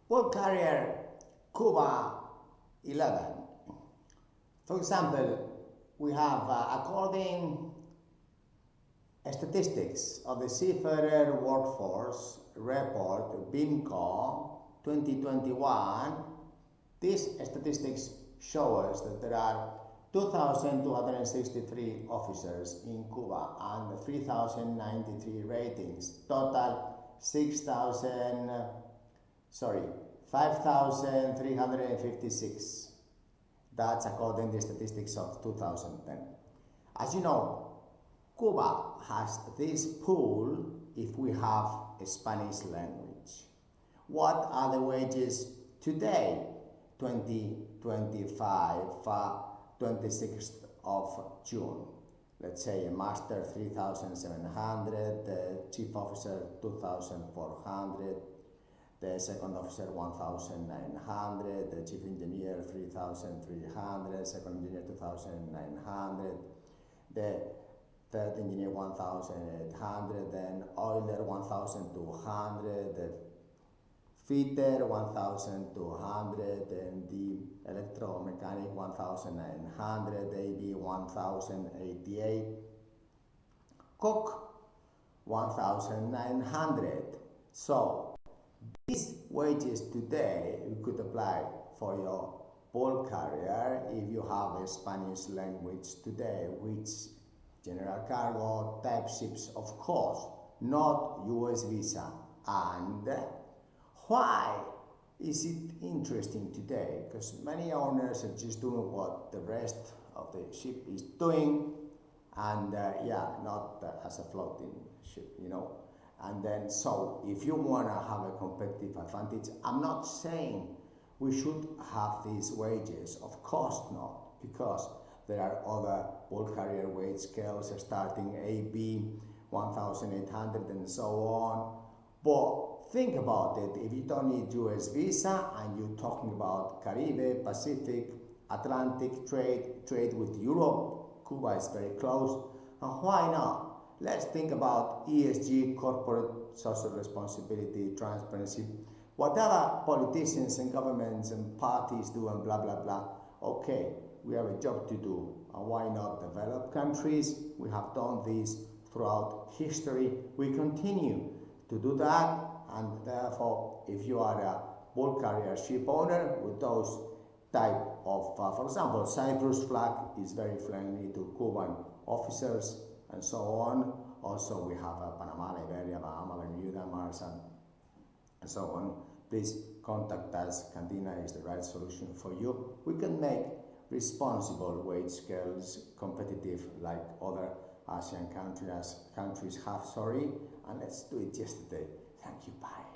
Bulk carrier Cuba 11. For example, we have, according statistics of the Seafarer Workforce Report, BIMCO 2021, these statistics show us that there are 2,263 officers in Cuba and 3,093 ratings. Total 5,356. That's according to the statistics of 2010. As you know, Cuba has this pool if we have a Spanish language. What are the wages today, 2025, 26th of June? Let's say a master 3,700, the chief officer 2,400, the second officer 1,900, the chief engineer 3,300, second engineer 2,900, the third engineer 1,800, then oiler 1,200, the fitter 1,200, and the electromechanic 1,900, AB 1,088, cook 1,900. So these wages today you could apply for your bulk carrier if you have a Spanish language today, which general cargo type ships, of course, not US visa. And why is it interesting today? Because many owners are just doing what the rest of the ship is doing, and not as a floating ship, And then, so if you want to have a competitive advantage, I'm not saying we should have these wages, of course not, because there are other bulk carrier wage scales starting AB 1,800 and so on. But think about it, if you don't need US visa and you're talking about Caribbean, Pacific, Atlantic trade with Europe, Cuba is very close, and why not? Let's think about ESG, corporate social responsibility, transparency, whatever politicians and governments and parties do and blah, blah, blah. Okay, we have a job to do. And why not developed countries? We have done this throughout history. We continue to do that. And therefore, if you are a bulk carrier ship owner with those type of, for example, Cyprus flag is very friendly to Cuban officers and so on. Also, we have Panama, Liberia, Bahama, Bermuda, Mars, and so on. Please contact us. Candina is the right solution for you. We can make responsible wage scales competitive like other Asian countries have, and let's do it yesterday. Thank you, bye.